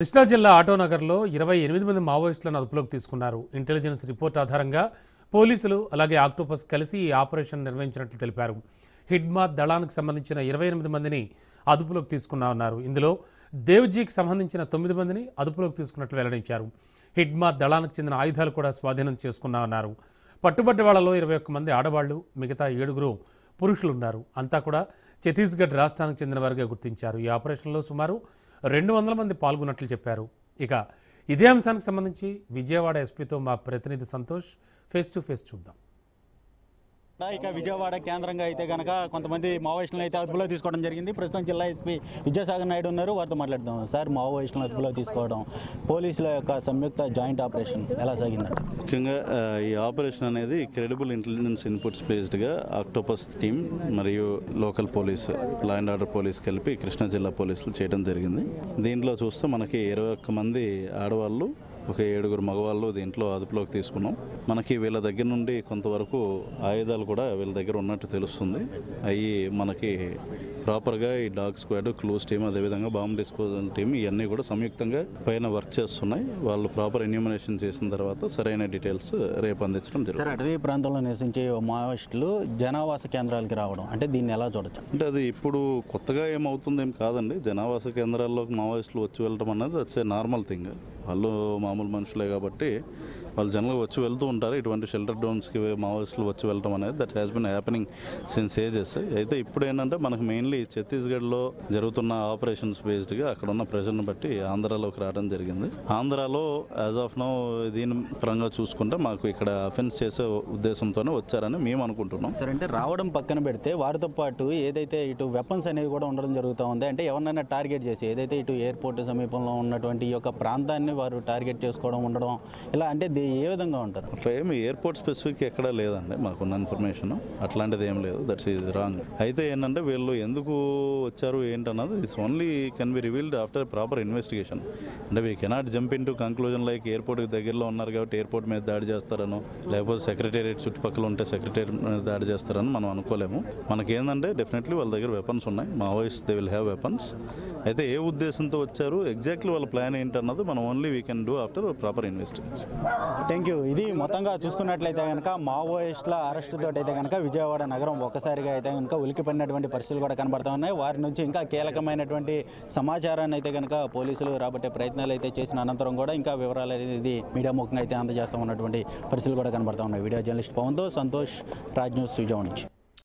కృష్ణా జిల్లా ఆటోనగర్లో 28 మంది మావోయిస్టులను అదుపులోకి తీసుకున్నారు. ఇంటెలిజెన్స్ రిపోర్ట్ ఆధారంగా పోలీసులు అలాగే ఆక్టోపస్ కలిసి ఈ ఆపరేషన్ నిర్వహించినట్లు తెలిపారు. హిడ్మాత్ దళానికి సంబంధించిన 28 మందిని అదుపులోకి తీసుకున్నామన్నారు. ఇందులో దేవ్జీకి సంబంధించిన 9 మందిని అదుపులోకి తీసుకున్నట్లు వెల్లడించారు. హిడ్మాత్ దళానికి చెందిన ఆయుధాలు కూడా స్వాధీనం చేసుకున్నామన్నారు. పట్టుబడ్డ వాళ్లలో 21 మంది ఆడవాళ్లు, మిగతా 7 పురుషులున్నారు. అంతా కూడా ఛత్తీస్గఢ్ రాష్ట్రానికి చెందిన వారిగా గుర్తించారు. ఈ ఆపరేషన్లో సుమారు 200 మంది పాల్గొన్నట్లు చెప్పారు. ఇక ఇదే అంశానికి సంబంధించి విజయవాడ ఎస్పీతో మా ప్రతినిధి సంతోష్ ఫేస్ టు ఫేస్ చూద్దాం. ఇక విజయవాడ కేంద్రంగా అయితే కనుక కొంతమంది మావోయిస్టులను అయితే అదుపులో తీసుకోవడం జరిగింది. ప్రస్తుతం జిల్లా ఎస్పీ విద్యాసాగర్ నాయుడు ఉన్నారు, వారితో మాట్లాడదాం. సార్, మావోయిస్టులను అదుపులో తీసుకోవడం, పోలీసుల యొక్క సంయుక్త జాయింట్ ఆపరేషన్ ఎలా సాగిందంటే? ముఖ్యంగా ఈ ఆపరేషన్ అనేది క్రెడిబుల్ ఇంటెలిజెన్స్ ఇన్పుట్స్ బేస్డ్గా ఆక్టోపస్ టీమ్ మరియు local police, law and order police కలిపి కృష్ణా జిల్లా పోలీసులు చేయడం జరిగింది. దీంట్లో చూస్తే మనకి 21 మంది ఆడవాళ్ళు, ఒక 7 మగవాళ్ళు దీంట్లో అదుపులోకి తీసుకున్నాం. మనకి వీళ్ళ దగ్గర నుండి కొంతవరకు ఆయుధాలు కూడా వీళ్ళ దగ్గర ఉన్నట్టు తెలుస్తుంది. అవి మనకి ప్రాపర్గా ఈ డాగ్ స్క్వాడ్, క్లూస్ టీమ్, అదేవిధంగా బాంబ్ డిస్పోజల్ టీమ్ ఇవన్నీ కూడా సంయుక్తంగా పైన వర్క్ చేస్తున్నాయి. వాళ్ళు ప్రాపర్ ఎన్యూమినేషన్ చేసిన తర్వాత సరైన డీటెయిల్స్ రేపు అందించడం జరుగుతుంది. సార్, అటవీ ప్రాంతంలో నివసించే మావోయిస్టులు జనావాస కేంద్రాలకి రావడం అంటే దీన్ని ఎలా చూడొచ్చు? అంటే అది ఇప్పుడు కొత్తగా ఏమవుతుంది ఏం కాదండి. జనావాస కేంద్రాల్లోకి మావోయిస్టులు వచ్చి వెళ్ళడం అనేది దట్స్ ఏ నార్మల్ థింగ్. వాళ్ళు మామూలు మనుషులే కాబట్టి వాళ్ళు జనరల్గా వచ్చి వెళ్తూ ఉంటారు. ఇటువంటి షెల్టర్ డౌన్స్కి మావోయిస్టులు వచ్చి వెళ్ళడం అనేది that has been happening since ages. అయితే ఇప్పుడు ఏంటంటే మనకు మెయిన్లీ ఛత్తీస్గఢ్లో జరుగుతున్న ఆపరేషన్స్ బేస్డ్గా అక్కడ ఉన్న ప్రెషర్ని బట్టి ఆంధ్రాలోకి రావడం జరిగింది. ఆంధ్రాలో యాజ్ ఆఫ్ నౌ దీని పరంగా చూసుకుంటే మాకు ఇక్కడ అఫెన్స్ చేసే ఉద్దేశంతోనే వచ్చారని మేము అనుకుంటున్నాం. సరే, అంటే రావడం పక్కన పెడితే వారితో పాటు ఏదైతే ఇటు వెపన్స్ అనేవి కూడా ఉండడం జరుగుతూ ఉంది. అంటే ఎవరినైనా టార్గెట్ చేసి ఏదైతే ఇటు ఎయిర్పోర్ట్ సమీపంలో ఉన్నటువంటి ఈ యొక్క ప్రాంతాన్ని వారు టార్గెట్ చేసుకోవడం ఉండడం ఇలా అంటే ఏ విధంగా ఉంటారు? అట్లా ఏమి ఎయిర్పోర్ట్ స్పెసిఫిక్ ఎక్కడా లేదండి మాకున్న ఇన్ఫర్మేషన్. అట్లాంటిది ఏం లేదు. That's is wrong. అయితే ఏంటంటే వీళ్ళు ఎందుకు వచ్చారు ఏంటన్నది it's only can be revealed after proper investigation. అంటే we cannot jump in to conclusion like ఎయిర్పోర్ట్కి దగ్గరలో ఉన్నారు కాబట్టి ఎయిర్పోర్ట్ మీద దాడి చేస్తారనో, లేకపోతే సెక్రటేరియట్ చుట్టుపక్కల ఉంటే సెక్రటేరియట్ మీద దాడి చేస్తారని మనం అనుకోలేము. మనకేందంటే డెఫినెట్లీ వాళ్ళ దగ్గర వెపన్స్ ఉన్నాయి. Maoist they will have weapons. అయితే ఏ ఉద్దేశంతో వచ్చారు, ఎగ్జాక్ట్లీ వాళ్ళ ప్లాన్ ఏంటన్నది మనం only we can do after proper investigation. Thank you. ఇది మొత్తంగా చూసుకున్నట్లయితే కనుక మావోయిస్టుల అరెస్ట్ తోటి అయితే కనుక విజయవాడ నగరం ఒక్కసారిగా అయితే కనుక ఉలికిపడినటువంటి పరిస్థితులు కూడా కనబడతా ఉన్నాయి. వారి నుంచి ఇంకా కీలకమైనటువంటి సమాచారాన్ని అయితే కనుక పోలీసులు రాబట్టే ప్రయత్నాలు అయితే చేసిన అనంతరం కూడా ఇంకా వివరాలు అనేది మీడియా ముఖంగా అయితే అందజేస్తా ఉన్నటువంటి పరిస్థితులు కూడా కనబడతా ఉన్నాయి. వీడియో జర్నలిస్ట్ పవన్తో సంతోష్, రాజ్ న్యూస్, విజయవాడ నుంచి.